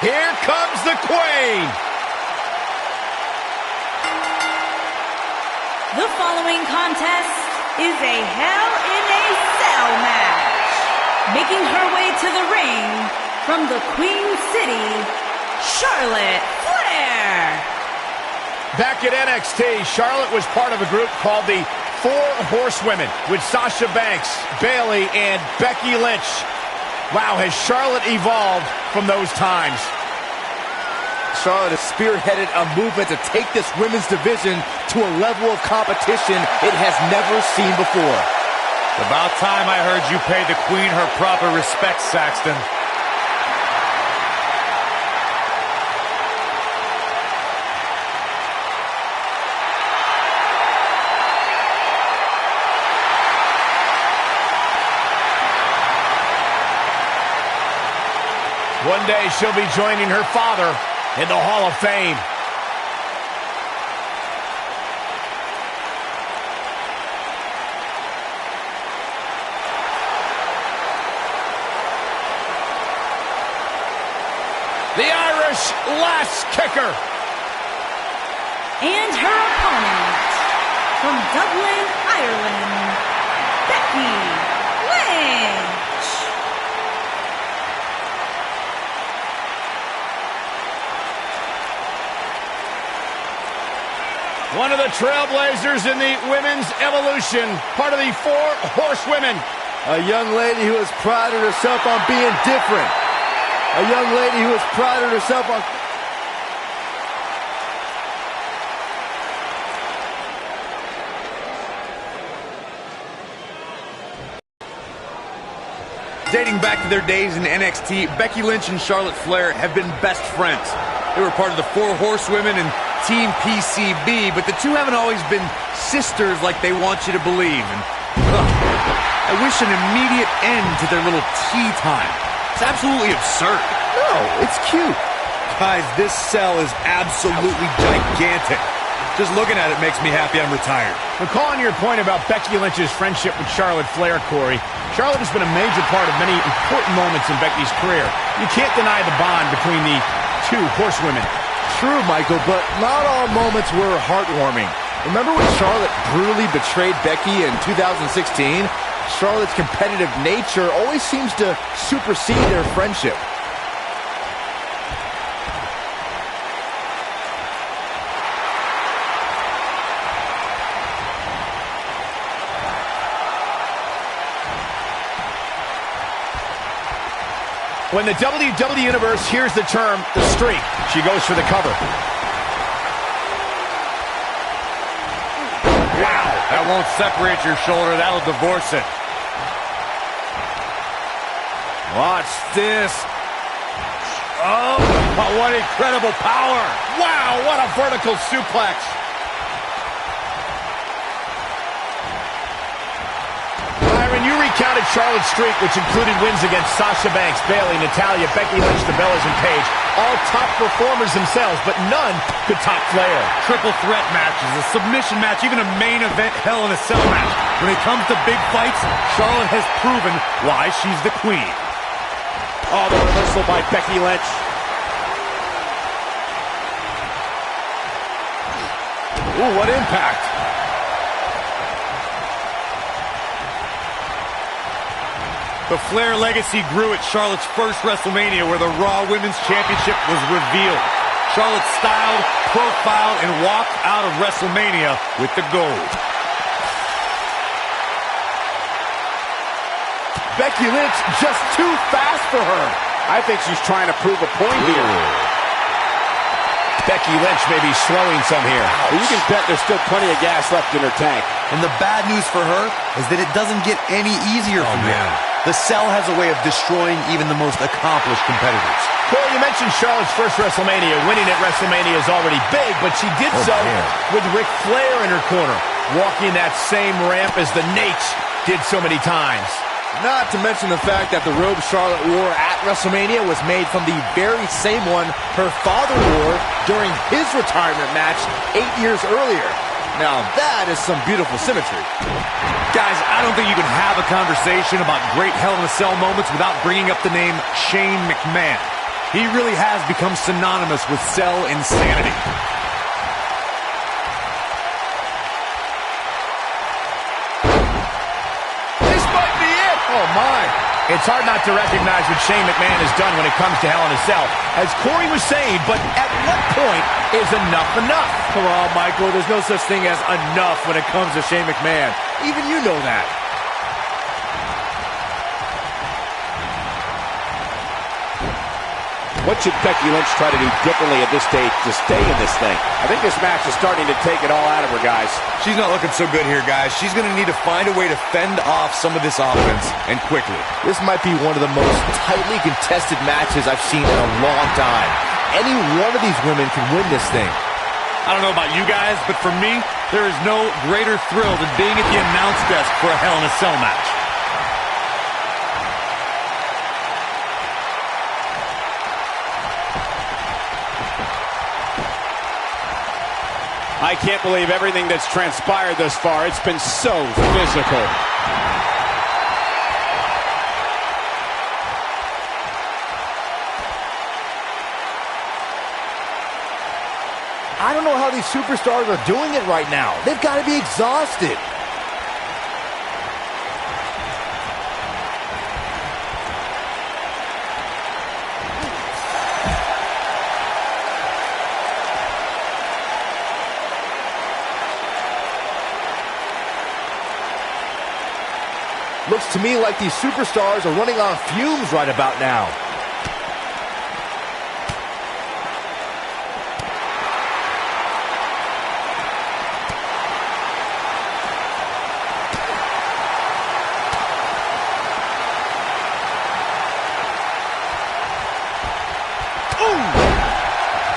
Here comes the Queen. The following contest is a Hell in a Cell match. Making her way to the ring from the Queen City, Charlotte Flair. Back at NXT, Charlotte was part of a group called the Four Horsewomen with Sasha Banks, Bayley, and Becky Lynch. Wow, has Charlotte evolved from those times. Charlotte has spearheaded a movement to take this women's division to a level of competition it has never seen before. About time I heard you pay the Queen her proper respect, Saxton. One day she'll be joining her father in the Hall of Fame. The Irish lass kicker. And her opponent, from Dublin, Ireland, Becky Lynch. One of the trailblazers in the women's evolution, part of the Four Horsewomen. A young lady who has prided herself on being different. A young lady who has prided herself on... Dating back to their days in NXT, Becky Lynch and Charlotte Flair have been best friends. They were part of the Four Horsewomen and Team PCB, but the two haven't always been sisters like they want you to believe. And I wish an immediate end to their little tea time. It's absolutely absurd. No, it's cute. Guys, this cell is absolutely gigantic. Just looking at it makes me happy I'm retired. Recalling your point about Becky Lynch's friendship with Charlotte Flair, Corey, Charlotte has been a major part of many important moments in Becky's career. You can't deny the bond between the two horsewomen. True, Michael, but not all moments were heartwarming. Remember when Charlotte brutally betrayed Becky in 2016? Charlotte's competitive nature always seems to supersede their friendship. When the WWE Universe hears the term, the streak, she goes for the cover. Wow, that won't separate your shoulder, that'll divorce it. Watch this. Oh, what incredible power. Wow, what a vertical suplex. Byron, you recounted Charlotte's streak, which included wins against Sasha Banks, Bayley, Natalya, Becky Lynch, the Bellas, and Paige. All top performers themselves, but none could top Flair. Triple threat matches, a submission match, even a main event Hell in a Cell match. When it comes to big fights, Charlotte has proven why she's the queen. Oh, the reversal by Becky Lynch. Ooh, what impact. The Flair legacy grew at Charlotte's first WrestleMania, where the Raw Women's Championship was revealed. Charlotte styled, profiled, and walked out of WrestleMania with the gold. Becky Lynch just too fast for her. I think she's trying to prove a point here. Becky Lynch may be slowing some here. You can bet there's still plenty of gas left in her tank. And the bad news for her is that it doesn't get any easier from here. The Cell has a way of destroying even the most accomplished competitors. Well, you mentioned Charlotte's first WrestleMania. Winning at WrestleMania is already big, but she did so with Ric Flair in her corner, walking that same ramp as the Nate did so many times. Not to mention the fact that the robe Charlotte wore at WrestleMania was made from the very same one her father wore during his retirement match 8 years earlier. Now that is some beautiful symmetry. Guys, I don't think you can have a conversation about great Hell in a Cell moments without bringing up the name Shane McMahon. He really has become synonymous with cell insanity. This might be it. Oh, my. It's hard not to recognize what Shane McMahon has done when it comes to Hell in a Cell. As Corey was saying, but at what point is enough enough? Come on, Michael. There's no such thing as enough when it comes to Shane McMahon. Even you know that. What should Becky Lynch try to do differently at this stage to stay in this thing? I think this match is starting to take it all out of her, guys. She's not looking so good here, guys. She's going to need to find a way to fend off some of this offense, and quickly. This might be one of the most tightly contested matches I've seen in a long time. Any one of these women can win this thing. I don't know about you guys, but for me, there is no greater thrill than being at the announce desk for a Hell in a Cell match. I can't believe everything that's transpired thus far. It's been so physical. I don't know how these superstars are doing it right now. They've got to be exhausted. Looks to me like these superstars are running on fumes right about now.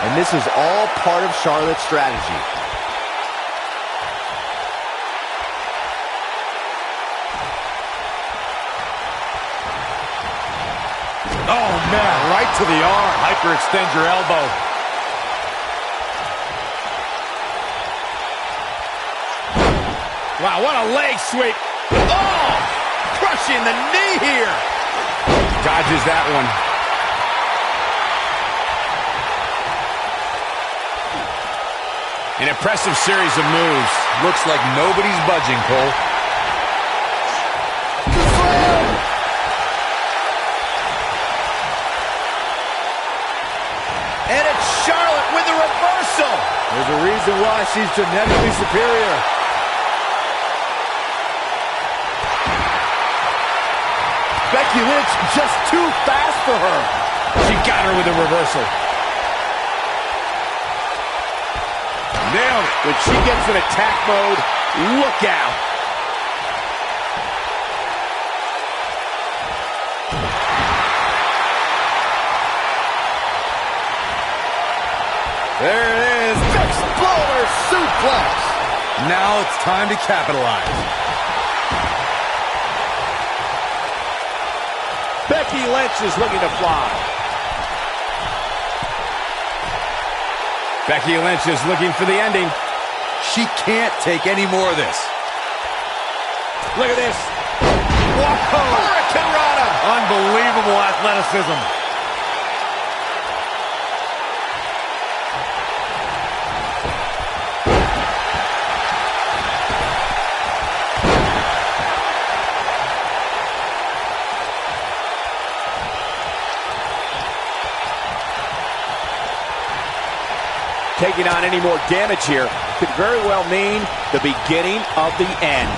And this is all part of Charlotte's strategy. Oh, man, right to the arm. Hyperextend your elbow. Wow, what a leg sweep. Oh, crushing the knee here. Dodges that one. An impressive series of moves. Looks like nobody's budging, Cole. And it's Charlotte with the reversal. There's a reason why she's genetically superior. Becky Lynch just too fast for her. She got her with a reversal. Nailed it. When she gets in attack mode, look out. There it is. Exploder suplex. Now it's time to capitalize. Becky Lynch is looking to fly. Becky Lynch is looking for the ending. She can't take any more of this. Look at this. Whoa! Hurricane Rana! Unbelievable athleticism. Taking on any more damage here could very well mean the beginning of the end.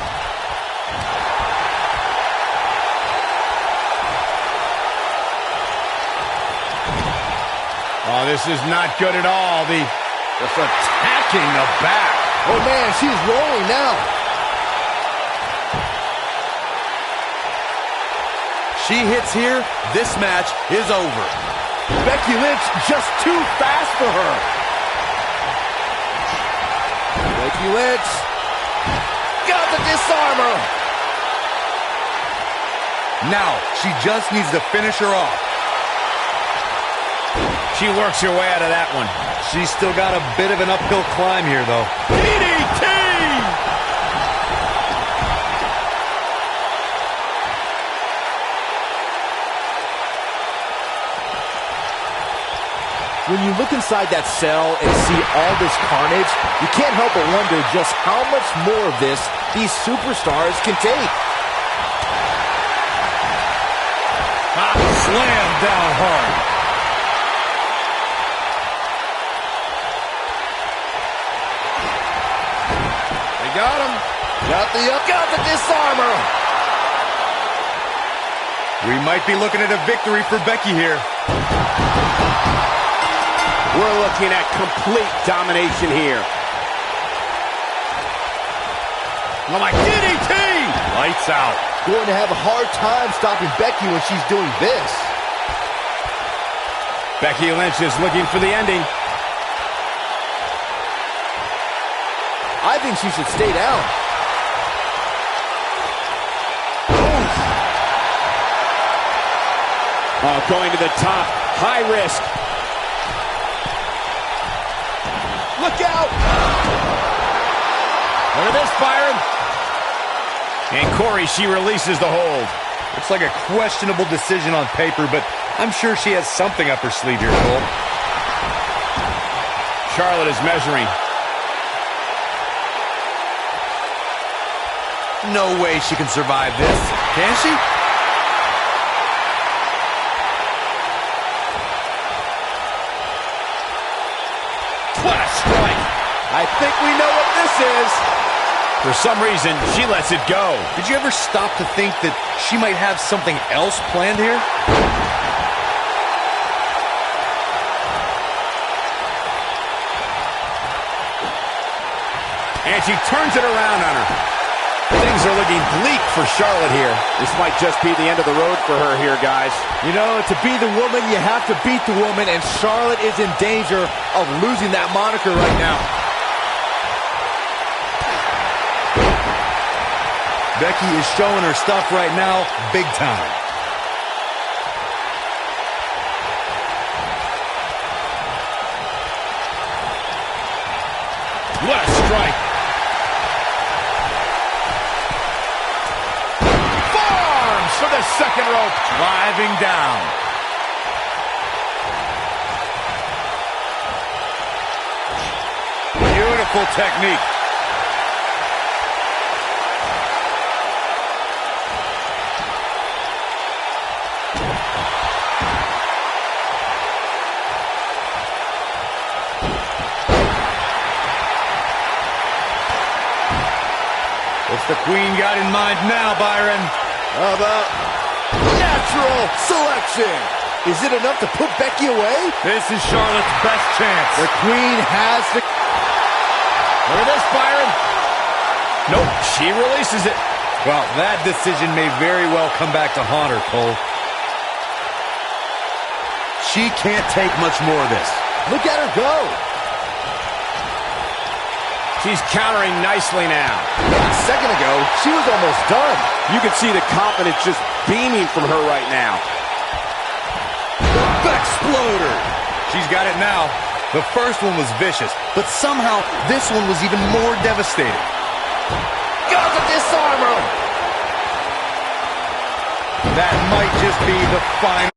Oh, this is not good at all. Just attacking the back. Oh, man, she's rolling now. She hits here, this match is over. Becky Lynch just too fast for her. Becky Lynch got the disarmer. Now, she just needs to finish her off. She works her way out of that one. She's still got a bit of an uphill climb here, though. DDT! When you look inside that cell and see all this carnage, you can't help but wonder just how much more of this these superstars can take. Slam down hard. They got him. Got the disarmer. We might be looking at a victory for Becky here. We're looking at complete domination here. Oh my DDT! Lights out. Going to have a hard time stopping Becky when she's doing this. Becky Lynch is looking for the ending. I think she should stay down. Oh, going to the top. High risk. Look out! Look at this, Byron. And Corey, she releases the hold. Looks like a questionable decision on paper, but I'm sure she has something up her sleeve here, Cole. Charlotte is measuring. No way she can survive this. Can she? What a strike. I think we know what this is. For some reason, she lets it go. Did you ever stop to think that she might have something else planned here? And she turns it around on her. Things are looking bleak for Charlotte here. This might just be the end of the road for her here, guys. You know, to be the woman, you have to beat the woman, and Charlotte is in danger of losing that moniker right now. Becky is showing her stuff right now, big time. What a strike. Forearms for the second rope. Driving down. Beautiful technique. What's the Queen got in mind now, Byron? How about natural selection? Is it enough to put Becky away? This is Charlotte's best chance. The Queen has the... Look at this, Byron. Nope, she releases it. Well, that decision may very well come back to haunt her, Cole. She can't take much more of this. Look at her go. She's countering nicely now. A second ago, she was almost done. You can see the confidence just beaming from her right now. Exploder. She's got it now. The first one was vicious, but somehow this one was even more devastating. Got the disarmer. That might just be the final.